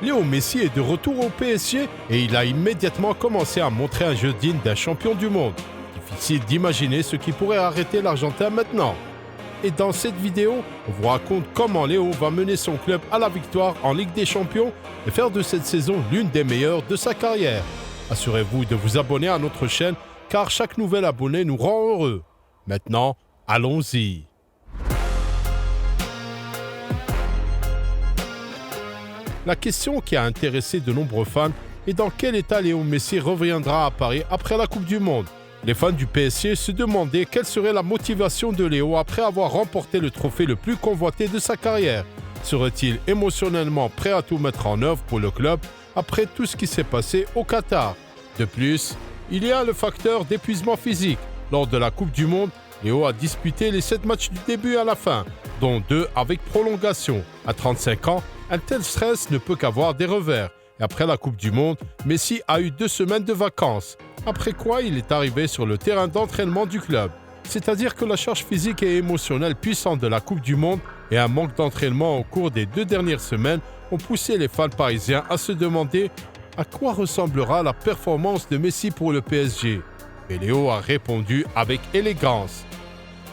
Léo Messi est de retour au PSG et il a immédiatement commencé à montrer un jeu digne d'un champion du monde. Difficile d'imaginer ce qui pourrait arrêter l'Argentin maintenant. Et dans cette vidéo, on vous raconte comment Léo va mener son club à la victoire en Ligue des Champions et faire de cette saison l'une des meilleures de sa carrière. Assurez-vous de vous abonner à notre chaîne car chaque nouvel abonné nous rend heureux. Maintenant, allons-y. La question qui a intéressé de nombreux fans est dans quel état Léo Messi reviendra à Paris après la Coupe du Monde. Les fans du PSG se demandaient quelle serait la motivation de Léo après avoir remporté le trophée le plus convoité de sa carrière. Serait-il émotionnellement prêt à tout mettre en œuvre pour le club après tout ce qui s'est passé au Qatar? De plus, il y a le facteur d'épuisement physique. Lors de la Coupe du Monde, Léo a disputé les 7 matchs du début à la fin, dont 2 avec prolongation. À 35 ans, un tel stress ne peut qu'avoir des revers. Et après la Coupe du Monde, Messi a eu 2 semaines de vacances. Après quoi, il est arrivé sur le terrain d'entraînement du club. C'est-à-dire que la charge physique et émotionnelle puissante de la Coupe du Monde et un manque d'entraînement au cours des 2 dernières semaines ont poussé les fans parisiens à se demander à quoi ressemblera la performance de Messi pour le PSG. Et Léo a répondu avec élégance.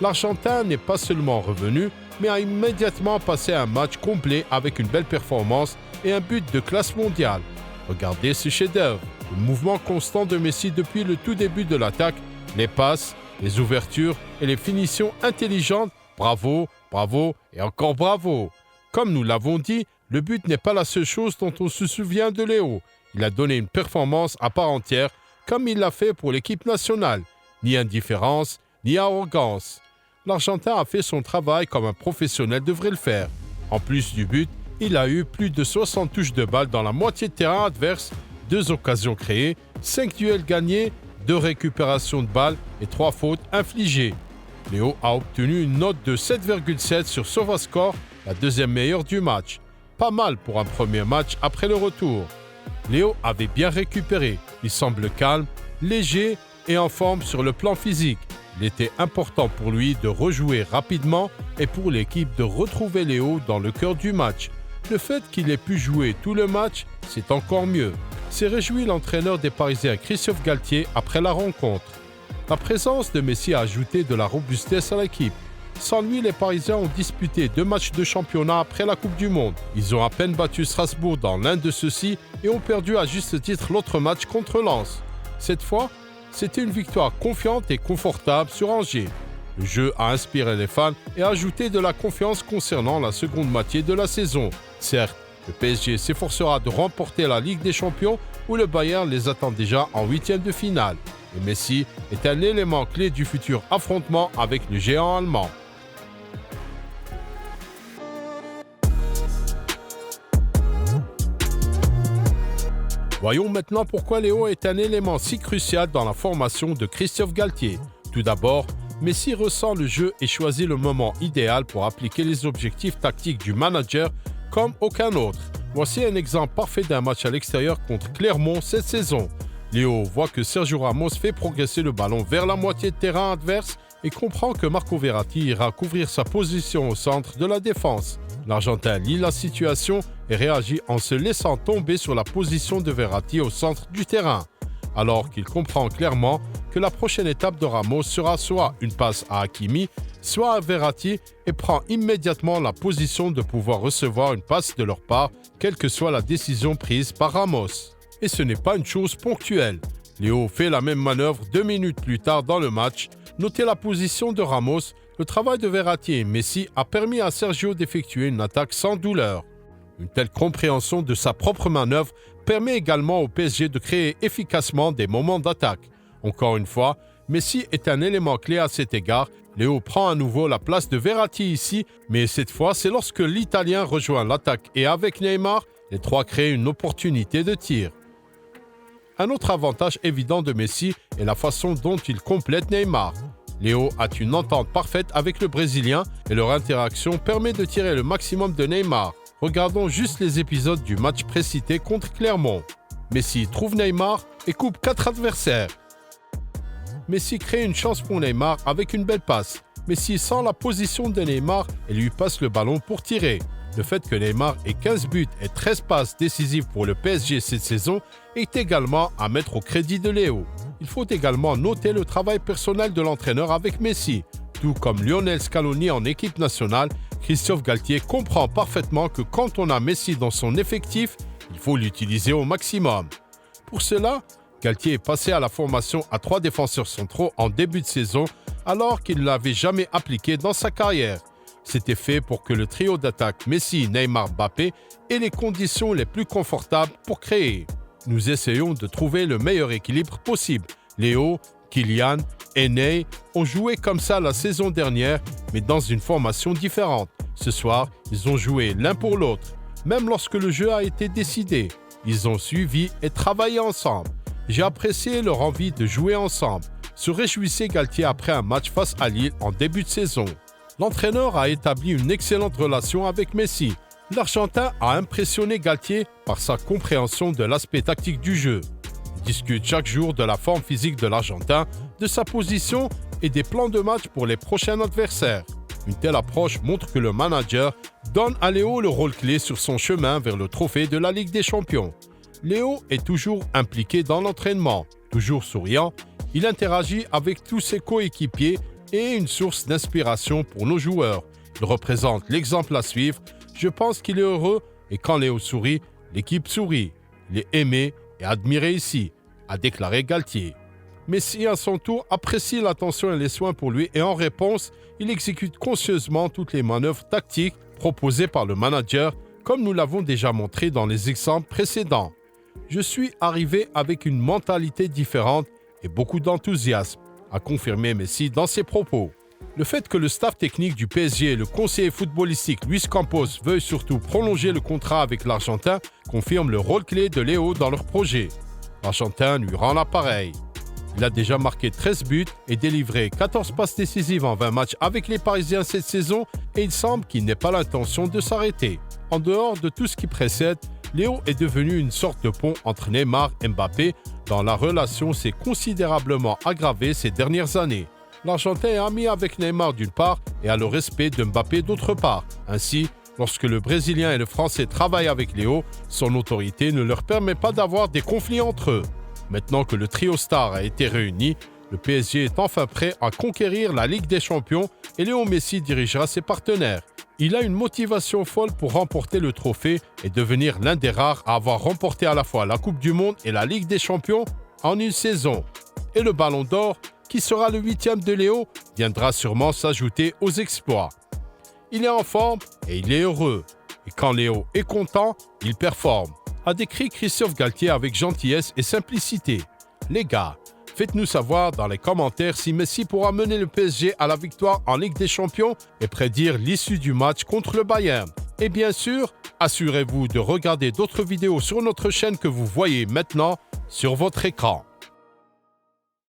L'Argentin n'est pas seulement revenu, mais a immédiatement passé un match complet avec une belle performance et un but de classe mondiale. Regardez ce chef-d'œuvre, le mouvement constant de Messi depuis le tout début de l'attaque, les passes, les ouvertures et les finitions intelligentes. Bravo, bravo et encore bravo. Comme nous l'avons dit, le but n'est pas la seule chose dont on se souvient de Léo. Il a donné une performance à part entière, comme il l'a fait pour l'équipe nationale. Ni indifférence, ni arrogance. L'Argentin a fait son travail comme un professionnel devrait le faire. En plus du but, il a eu plus de 60 touches de balle dans la moitié de terrain adverse, 2 occasions créées, 5 duels gagnés, 2 récupérations de balles et 3 fautes infligées. Léo a obtenu une note de 7,7 sur SofaScore, la deuxième meilleure du match. Pas mal pour un premier match après le retour. Léo avait bien récupéré. Il semble calme, léger et en forme sur le plan physique. Il était important pour lui de rejouer rapidement et pour l'équipe de retrouver Léo dans le cœur du match. Le fait qu'il ait pu jouer tout le match, c'est encore mieux. S'est réjoui l'entraîneur des Parisiens Christophe Galtier après la rencontre. La présence de Messi a ajouté de la robustesse à l'équipe. Sans lui, les Parisiens ont disputé 2 matchs de championnat après la Coupe du Monde. Ils ont à peine battu Strasbourg dans l'un de ceux-ci et ont perdu à juste titre l'autre match contre Lens. Cette fois, c'était une victoire confiante et confortable sur Angers. Le jeu a inspiré les fans et a ajouté de la confiance concernant la seconde moitié de la saison. Certes, le PSG s'efforcera de remporter la Ligue des Champions où le Bayern les attend déjà en 8e de finale. Et Messi est un élément clé du futur affrontement avec le géant allemand. Voyons maintenant pourquoi Léo est un élément si crucial dans la formation de Christophe Galtier. Tout d'abord, Messi ressent le jeu et choisit le moment idéal pour appliquer les objectifs tactiques du manager comme aucun autre. Voici un exemple parfait d'un match à l'extérieur contre Clermont cette saison. Léo voit que Sergio Ramos fait progresser le ballon vers la moitié de terrain adverse et comprend que Marco Verratti ira couvrir sa position au centre de la défense. L'Argentin lit la situation et réagit en se laissant tomber sur la position de Verratti au centre du terrain, alors qu'il comprend clairement que la prochaine étape de Ramos sera soit une passe à Hakimi, soit à Verratti et prend immédiatement la position de pouvoir recevoir une passe de leur part, quelle que soit la décision prise par Ramos. Et ce n'est pas une chose ponctuelle. Léo fait la même manœuvre 2 minutes plus tard dans le match. Notez la position de Ramos. Le travail de Verratti et Messi a permis à Sergio d'effectuer une attaque sans douleur. Une telle compréhension de sa propre manœuvre permet également au PSG de créer efficacement des moments d'attaque. Encore une fois, Messi est un élément clé à cet égard. Léo prend à nouveau la place de Verratti ici, mais cette fois c'est lorsque l'Italien rejoint l'attaque et avec Neymar, les trois créent une opportunité de tir. Un autre avantage évident de Messi est la façon dont il complète Neymar. Léo a une entente parfaite avec le Brésilien et leur interaction permet de tirer le maximum de Neymar. Regardons juste les épisodes du match précité contre Clermont. Messi trouve Neymar et coupe 4 adversaires. Messi crée une chance pour Neymar avec une belle passe. Messi sent la position de Neymar et lui passe le ballon pour tirer. Le fait que Neymar ait 15 buts et 13 passes décisives pour le PSG cette saison est également à mettre au crédit de Léo. Il faut également noter le travail personnel de l'entraîneur avec Messi. Tout comme Lionel Scaloni en équipe nationale, Christophe Galtier comprend parfaitement que quand on a Messi dans son effectif, il faut l'utiliser au maximum. Pour cela, Galtier est passé à la formation à 3 défenseurs centraux en début de saison alors qu'il ne l'avait jamais appliqué dans sa carrière. C'était fait pour que le trio d'attaque Messi, Neymar, Mbappé ait les conditions les plus confortables pour créer. Nous essayons de trouver le meilleur équilibre possible. Léo, Kylian et Ney ont joué comme ça la saison dernière, mais dans une formation différente. Ce soir, ils ont joué l'un pour l'autre. Même lorsque le jeu a été décidé, ils ont suivi et travaillé ensemble. J'ai apprécié leur envie de jouer ensemble, se réjouissait Galtier après un match face à Lille en début de saison. L'entraîneur a établi une excellente relation avec Messi. L'Argentin a impressionné Galtier par sa compréhension de l'aspect tactique du jeu. Il discute chaque jour de la forme physique de l'Argentin, de sa position et des plans de match pour les prochains adversaires. Une telle approche montre que le manager donne à Léo le rôle clé sur son chemin vers le trophée de la Ligue des Champions. Léo est toujours impliqué dans l'entraînement, toujours souriant. Il interagit avec tous ses coéquipiers et une source d'inspiration pour nos joueurs. Il représente l'exemple à suivre. Je pense qu'il est heureux et quand Léo sourit, l'équipe sourit. Il est aimé et admiré ici, a déclaré Galtier. Messi, à son tour, apprécie l'attention et les soins pour lui et en réponse, il exécute consciencieusement toutes les manœuvres tactiques proposées par le manager, comme nous l'avons déjà montré dans les exemples précédents. Je suis arrivé avec une mentalité différente et beaucoup d'enthousiasme, a confirmé Messi dans ses propos. Le fait que le staff technique du PSG et le conseiller footballistique Luis Campos veuillent surtout prolonger le contrat avec l'Argentin confirme le rôle clé de Léo dans leur projet. L'Argentin lui rend l'appareil. Il a déjà marqué 13 buts et délivré 14 passes décisives en 20 matchs avec les Parisiens cette saison et il semble qu'il n'ait pas l'intention de s'arrêter. En dehors de tout ce qui précède, Léo est devenu une sorte de pont entre Neymar et Mbappé dont la relation s'est considérablement aggravée ces dernières années. L'Argentin est ami avec Neymar d'une part et a le respect de Mbappé d'autre part. Ainsi, lorsque le Brésilien et le Français travaillent avec Léo, son autorité ne leur permet pas d'avoir des conflits entre eux. Maintenant que le trio star a été réuni, le PSG est enfin prêt à conquérir la Ligue des Champions et Léo Messi dirigera ses partenaires. Il a une motivation folle pour remporter le trophée et devenir l'un des rares à avoir remporté à la fois la Coupe du Monde et la Ligue des Champions en une saison. Et le Ballon d'Or, qui sera le 8e de Léo, viendra sûrement s'ajouter aux exploits. Il est en forme et il est heureux. Et quand Léo est content, il performe, a décrit Christophe Galtier avec gentillesse et simplicité. Les gars, faites-nous savoir dans les commentaires si Messi pourra mener le PSG à la victoire en Ligue des Champions et prédire l'issue du match contre le Bayern. Et bien sûr, assurez-vous de regarder d'autres vidéos sur notre chaîne que vous voyez maintenant sur votre écran.